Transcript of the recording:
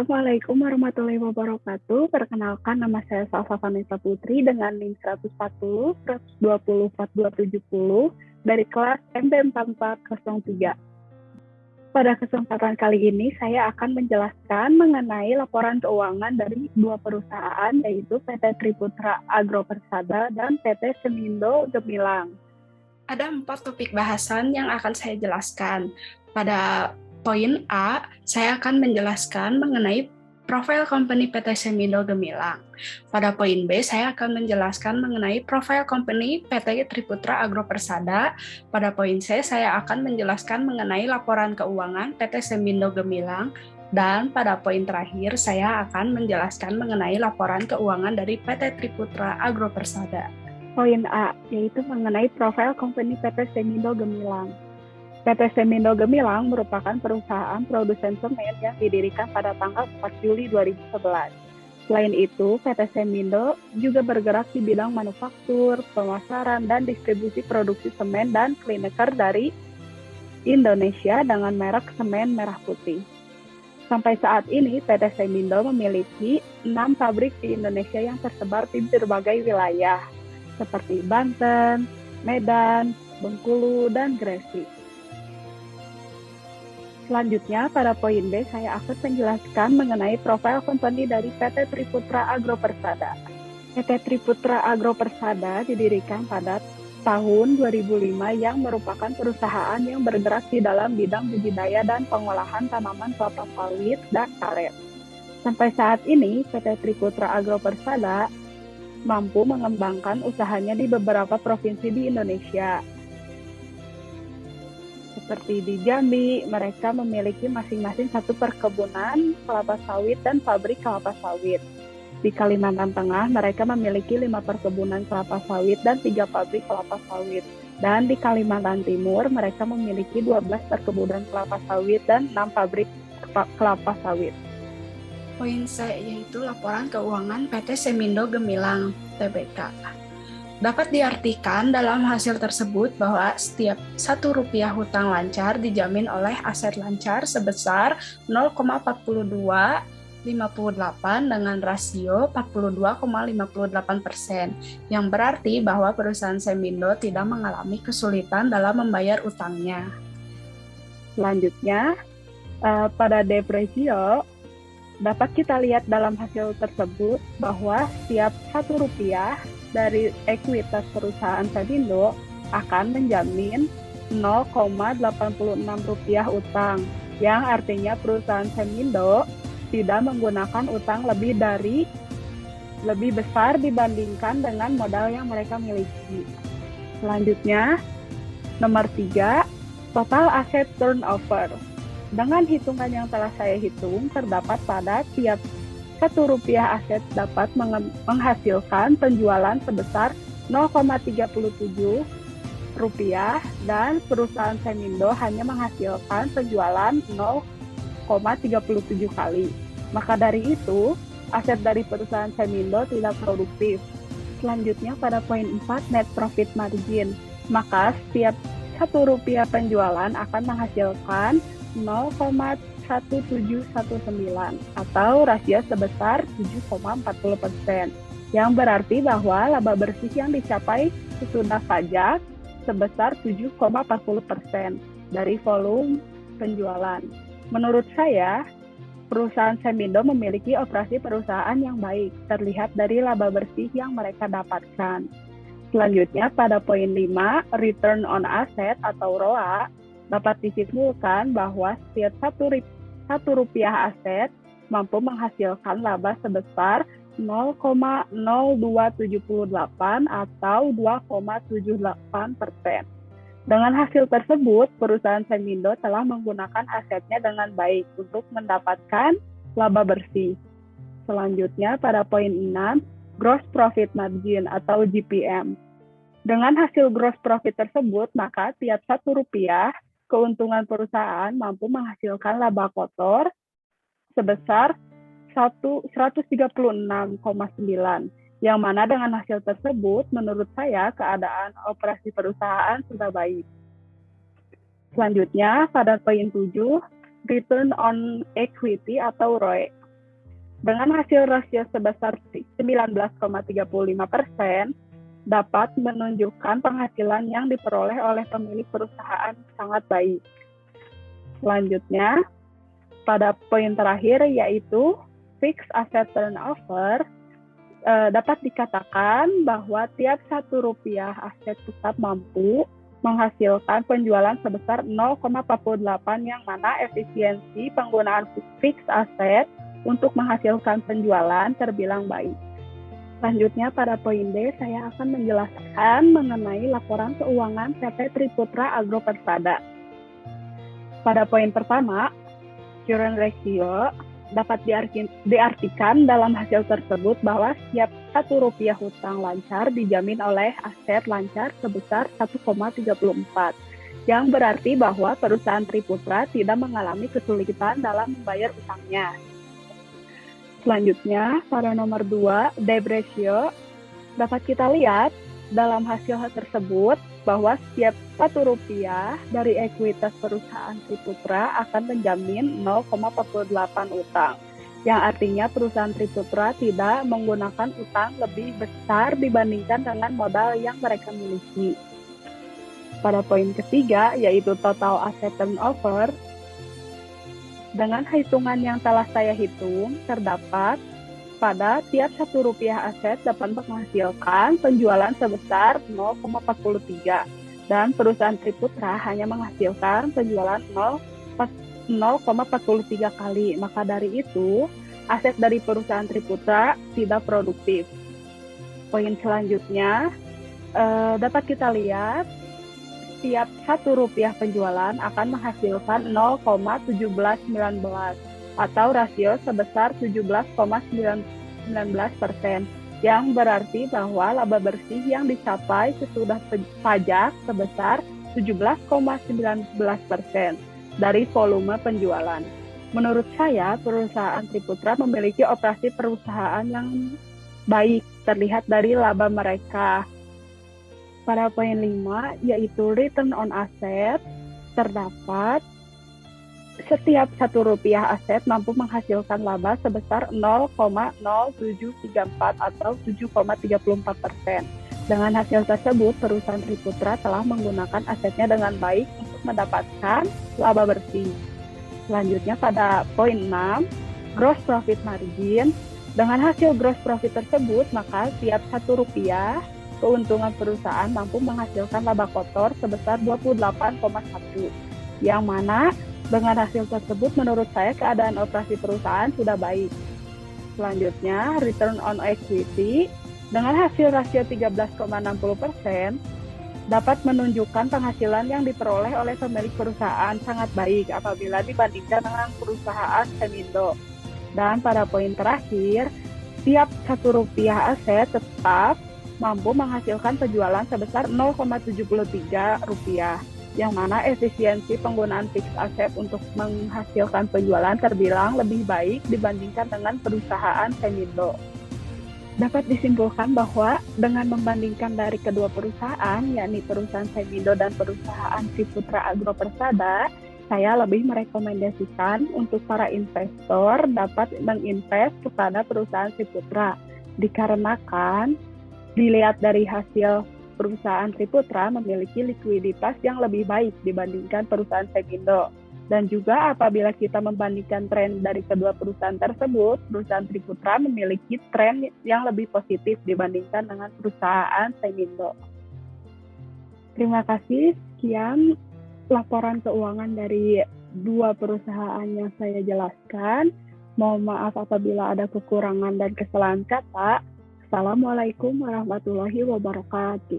Assalamualaikum warahmatullahi wabarakatuh. Perkenalkan, nama saya Salsa Vanessa Putri dengan NIM 140 120 4270 dari kelas MB4403. Pada kesempatan kali ini, saya akan menjelaskan mengenai laporan keuangan dari dua perusahaan, yaitu PT Triputra Agro Persada dan PT Semindo Gemilang. Ada 4 topik bahasan yang akan saya jelaskan. Pada poin A, saya akan menjelaskan mengenai profil company PT Semindo Gemilang. Pada poin B, saya akan menjelaskan mengenai profil company PT Triputra Agro Persada. Pada poin C, saya akan menjelaskan mengenai laporan keuangan PT Semindo Gemilang. Dan pada poin terakhir, saya akan menjelaskan mengenai laporan keuangan dari PT Triputra Agro Persada. Poin A, yaitu mengenai profil company PT Semindo Gemilang. PT Semindo Gemilang merupakan perusahaan produsen semen yang didirikan pada tanggal 4 Juli 2011. Selain itu, PT Semindo juga bergerak di bidang manufaktur, pemasaran, dan distribusi produksi semen dan clinker dari Indonesia dengan merek semen merah putih. Sampai saat ini, PT Semindo memiliki 6 pabrik di Indonesia yang tersebar di berbagai wilayah, seperti Banten, Medan, Bengkulu, dan Gresik. Selanjutnya, pada poin B, saya akan menjelaskan mengenai profil company dari PT Triputra Agro Persada. PT Triputra Agro Persada didirikan pada tahun 2005 yang merupakan perusahaan yang bergerak di dalam bidang budidaya dan pengolahan tanaman kelapa sawit dan karet. Sampai saat ini, PT Triputra Agro Persada mampu mengembangkan usahanya di beberapa provinsi di Indonesia. Seperti di Jambi, mereka memiliki masing-masing satu perkebunan kelapa sawit dan pabrik kelapa sawit. Di Kalimantan Tengah, mereka memiliki 5 perkebunan kelapa sawit dan 3 pabrik kelapa sawit. Dan di Kalimantan Timur, mereka memiliki 12 perkebunan kelapa sawit dan 6 pabrik kelapa sawit. Poin C, yaitu laporan keuangan PT Semindo Gemilang Tbk. Dapat diartikan dalam hasil tersebut bahwa setiap Rp1 hutang lancar dijamin oleh aset lancar sebesar 0,4258 dengan rasio 42,58%, yang berarti bahwa perusahaan Semindo tidak mengalami kesulitan dalam membayar utangnya. Selanjutnya, pada depresio, dapat kita lihat dalam hasil tersebut bahwa setiap Rp1 dari ekuitas perusahaan Semindo akan menjamin Rp0,86 utang, yang artinya perusahaan Semindo tidak menggunakan utang lebih besar dibandingkan dengan modal yang mereka miliki. Selanjutnya, nomor 3, total aset turnover. Dengan hitungan yang telah saya hitung, terdapat pada tiap Rp1 aset dapat menghasilkan penjualan sebesar Rp0,37 dan perusahaan Semindo hanya menghasilkan penjualan 0,37 kali. Maka dari itu, aset dari perusahaan Semindo tidak produktif. Selanjutnya pada poin 4, net profit margin. Maka setiap Rp1 penjualan akan menghasilkan 0,1719 atau rasio sebesar 7,40%, yang berarti bahwa laba bersih yang dicapai sesudah pajak sebesar 7,40% dari volume penjualan. Menurut saya, perusahaan Semindo memiliki operasi perusahaan yang baik, terlihat dari laba bersih yang mereka dapatkan. Selanjutnya pada poin 5, return on asset atau ROA, dapat disimpulkan bahwa setiap Rp1 aset mampu menghasilkan laba sebesar 0,0278 atau 2,78%. Dengan hasil tersebut, perusahaan Semindo telah menggunakan asetnya dengan baik untuk mendapatkan laba bersih. Selanjutnya pada poin 6, gross profit margin atau GPM. Dengan hasil gross profit tersebut, maka tiap Rp1 keuntungan perusahaan mampu menghasilkan laba kotor sebesar 136,9, yang mana dengan hasil tersebut, menurut saya, keadaan operasi perusahaan sudah baik. Selanjutnya, pada poin 7, return on equity atau ROE. Dengan hasil rasio sebesar 19,35%, dapat menunjukkan penghasilan yang diperoleh oleh pemilik perusahaan sangat baik. Selanjutnya, pada poin terakhir yaitu fixed asset turnover, dapat dikatakan bahwa tiap Rp1 aset tetap mampu menghasilkan penjualan sebesar 0,48 yang mana efisiensi penggunaan fixed asset untuk menghasilkan penjualan terbilang baik. Selanjutnya pada poin D, saya akan menjelaskan mengenai laporan keuangan PT Triputra Agro Persada. Pada poin pertama, current ratio dapat diartikan dalam hasil tersebut bahwa setiap Rp1 hutang lancar dijamin oleh aset lancar sebesar 1,34, yang berarti bahwa perusahaan Triputra tidak mengalami kesulitan dalam membayar utangnya. Selanjutnya, pada nomor 2, debt ratio, dapat kita lihat dalam hasil tersebut bahwa setiap Rp1 dari ekuitas perusahaan Triputra akan menjamin 0,48 utang, yang artinya perusahaan Triputra tidak menggunakan utang lebih besar dibandingkan dengan modal yang mereka miliki. Pada poin ketiga, yaitu total asset turnover, dengan hitungan yang telah saya hitung, terdapat pada tiap Rp1 aset dapat menghasilkan penjualan sebesar 0,43 dan perusahaan Triputra hanya menghasilkan penjualan 0,43 kali. Maka dari itu, aset dari perusahaan Triputra tidak produktif. Poin selanjutnya, dapat kita lihat tiap Rp1 penjualan akan menghasilkan 0,1719 atau rasio sebesar 17,19%, yang berarti bahwa laba bersih yang dicapai sesudah pajak sebesar 17,19% dari volume penjualan. Menurut saya, perusahaan Triputra memiliki operasi perusahaan yang baik, terlihat dari laba mereka. Pada poin 5, yaitu return on asset, terdapat setiap Rp1 aset mampu menghasilkan laba sebesar 0,0734 atau 7,34%. Dengan hasil tersebut, perusahaan Triputra telah menggunakan asetnya dengan baik untuk mendapatkan laba bersih. Selanjutnya pada poin 6, gross profit margin. Dengan hasil gross profit tersebut, maka tiap Rp1 keuntungan perusahaan mampu menghasilkan laba kotor sebesar 28,1, yang mana dengan hasil tersebut menurut saya keadaan operasi perusahaan sudah baik. Selanjutnya, return on equity dengan hasil rasio 13,60% dapat menunjukkan penghasilan yang diperoleh oleh pemilik perusahaan sangat baik apabila dibandingkan dengan perusahaan Semindo. Dan pada poin terakhir, tiap Rp1 aset tetap mampu menghasilkan penjualan sebesar 0,73 rupiah, yang mana efisiensi penggunaan fixed asset untuk menghasilkan penjualan terbilang lebih baik dibandingkan dengan perusahaan Semindo. Dapat disimpulkan bahwa dengan membandingkan dari kedua perusahaan, yakni perusahaan Semindo dan perusahaan Triputra Agro Persada, saya lebih merekomendasikan untuk para investor dapat menginvest kepada perusahaan Triputra, dikarenakan dilihat dari hasil perusahaan Triputra memiliki likuiditas yang lebih baik dibandingkan perusahaan Semindo. Dan juga apabila kita membandingkan tren dari kedua perusahaan tersebut, perusahaan Triputra memiliki tren yang lebih positif dibandingkan dengan perusahaan Semindo. Terima kasih. Sekian laporan keuangan dari dua perusahaan yang saya jelaskan. Mohon maaf apabila ada kekurangan dan kesalahan kata. Assalamualaikum warahmatullahi wabarakatuh.